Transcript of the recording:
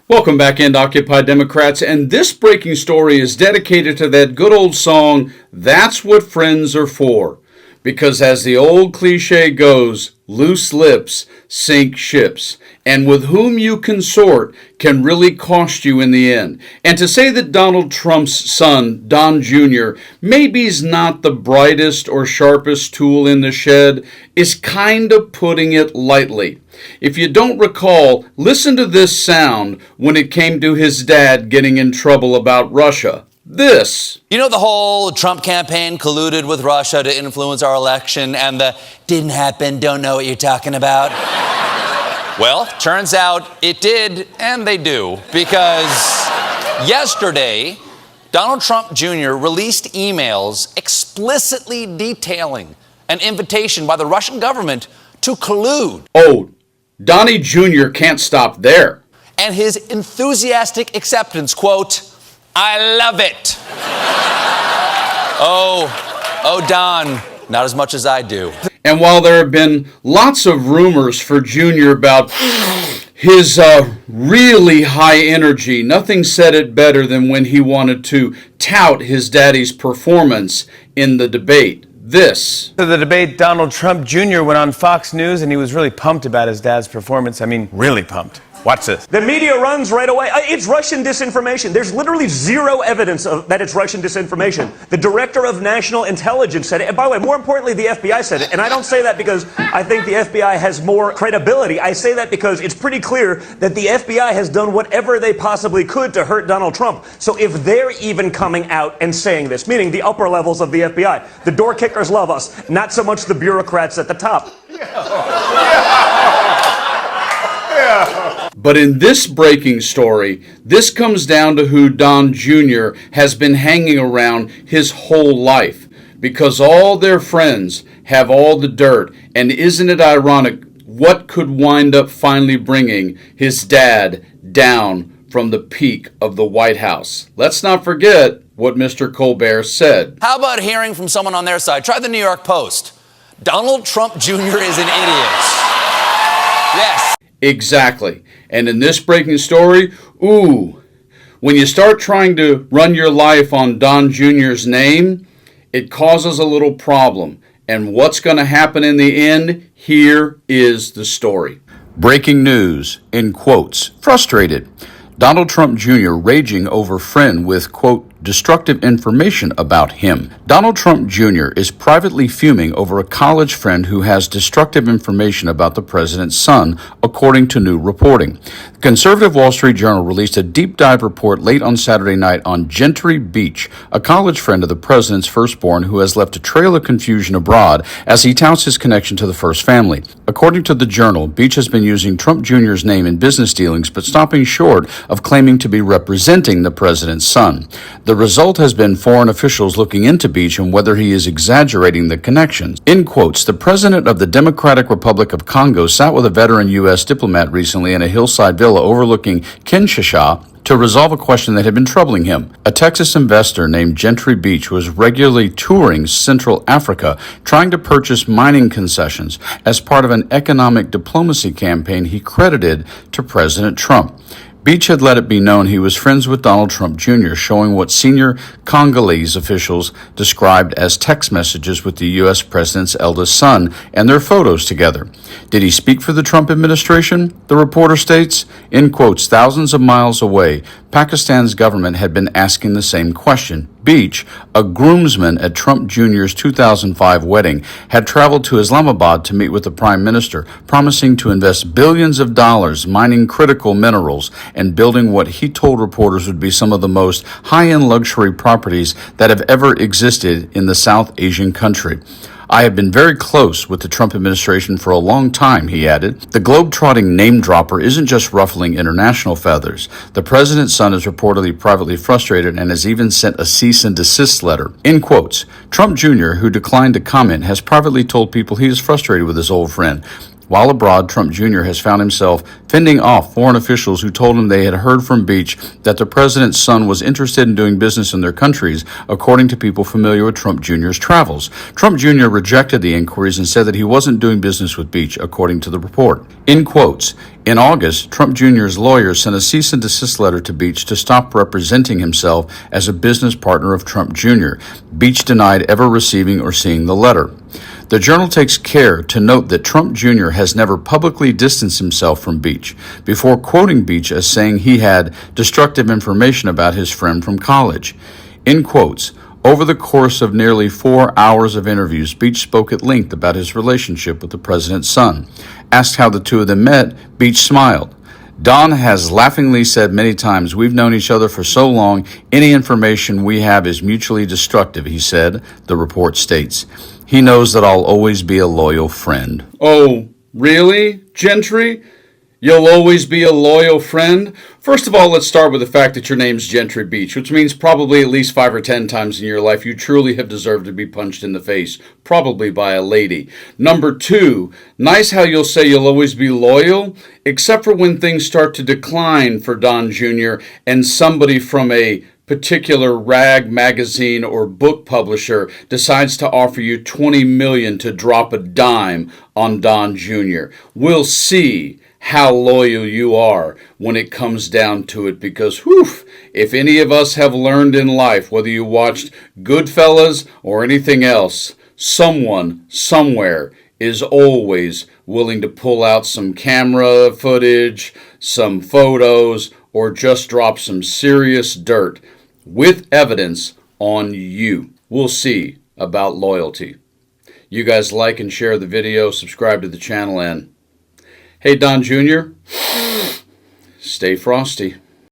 Welcome back into Occupy Democrats, and this breaking story is dedicated to that good old song, That's What Friends Are For. Because as the old cliche goes, loose lips sink ships, and with whom you consort can really cost you in the end. And to say that Donald Trump's son, Don Jr., maybe's not the brightest or sharpest tool in the shed is kind of putting it lightly. If you don't recall, listen to this sound when it came to his dad getting in trouble about Russia. This. You know, the whole Trump campaign colluded with Russia to influence our election, and the didn't happen, don't know what you're talking about. Well, turns out it did, and they do, because yesterday, Donald Trump Jr. released emails explicitly detailing an invitation by the Russian government to collude. Oh, Donnie Jr. can't stop there. And his enthusiastic acceptance, quote, I love it. Oh, Don, not as much as I do. And while there have been lots of rumors for Jr. about his really high energy, nothing said it better than when he wanted to tout his daddy's performance in the debate. This. So the debate, Donald Trump Jr. went on Fox News, and he was really pumped about his dad's performance. I mean, really pumped. Watch this. The media runs right away. It's Russian disinformation. There's literally zero evidence that it's Russian disinformation. The director of national intelligence said it. And by the way, more importantly, the FBI said it. And I don't say that because I think the FBI has more credibility. I say that because it's pretty clear that the FBI has done whatever they possibly could to hurt Donald Trump. So if they're even coming out and saying this, meaning the upper levels of the FBI, the door kickers love us, not so much the bureaucrats at the top. But in this breaking story, this comes down to who Don Jr. has been hanging around his whole life. Because all their friends have all the dirt. And isn't it ironic what could wind up finally bringing his dad down from the peak of the White House? Let's not forget what Mr. Colbert said. How about hearing from someone on their side? Try the New York Post. Donald Trump Jr. is an idiot. Yes. Exactly. And in this breaking story, when you start trying to run your life on Don Jr.'s name, it causes a little problem. And what's going to happen in the end? Here is the story. Breaking news, in quotes, frustrated. Donald Trump Jr. raging over friend with, quote, destructive information about him. Donald Trump Jr. is privately fuming over a college friend who has destructive information about the president's son, according to new reporting. The conservative Wall Street Journal released a deep dive report late on Saturday night on Gentry Beach, a college friend of the president's firstborn who has left a trail of confusion abroad as he touts his connection to the first family. According to the Journal, Beach has been using Trump Jr.'s name in business dealings, but stopping short of claiming to be representing the president's son. The result has been foreign officials looking into Beach and whether he is exaggerating the connections. In quotes, the president of the Democratic Republic of Congo sat with a veteran U.S. diplomat recently in a hillside villa overlooking Kinshasa to resolve a question that had been troubling him. A Texas investor named Gentry Beach was regularly touring Central Africa, trying to purchase mining concessions as part of an economic diplomacy campaign he credited to President Trump. Beach had let it be known he was friends with Donald Trump Jr., showing what senior Congolese officials described as text messages with the U.S. president's eldest son and their photos together. Did he speak for the Trump administration? The reporter states, in quotes, thousands of miles away, Pakistan's government had been asking the same question. Beach, a groomsman at Trump Jr.'s 2005 wedding, had traveled to Islamabad to meet with the prime minister, promising to invest billions of dollars mining critical minerals and building what he told reporters would be some of the most high-end luxury properties that have ever existed in the South Asian country. I have been very close with the Trump administration for a long time, he added. The globe-trotting name-dropper isn't just ruffling international feathers. The president's son is reportedly privately frustrated and has even sent a cease and desist letter. In quotes, Trump Jr., who declined to comment, has privately told people he is frustrated with his old friend. While abroad, Trump Jr. has found himself fending off foreign officials who told him they had heard from Beach that the president's son was interested in doing business in their countries, according to people familiar with Trump Jr.'s travels. Trump Jr. rejected the inquiries and said that he wasn't doing business with Beach, according to the report. In quotes, in August, Trump Jr.'s lawyers sent a cease and desist letter to Beach to stop representing himself as a business partner of Trump Jr. Beach denied ever receiving or seeing the letter. The Journal takes care to note that Trump Jr. has never publicly distanced himself from Beach, before quoting Beach as saying he had destructive information about his friend from college. In quotes, over the course of nearly 4 hours of interviews, Beach spoke at length about his relationship with the president's son. Asked how the two of them met, Beach smiled. Don has laughingly said many times, "We've known each other for so long, any information we have is mutually destructive," he said, the report states. He knows that I'll always be a loyal friend. Oh, really, Gentry? You'll always be a loyal friend? First of all, let's start with the fact that your name's Gentry Beach, which means probably at least 5 or 10 times in your life you truly have deserved to be punched in the face, probably by a lady. Number 2, nice how you'll say you'll always be loyal, except for when things start to decline for Don Jr. and somebody from a particular rag magazine or book publisher decides to offer you $20 million to drop a dime on Don Jr. We'll see how loyal you are when it comes down to it, because if any of us have learned in life, whether you watched Goodfellas or anything else, someone somewhere is always willing to pull out some camera footage, some photos, or just drop some serious dirt with evidence on you. We'll see about loyalty. You guys like and share the video, subscribe to the channel, and hey, Don Jr., stay frosty.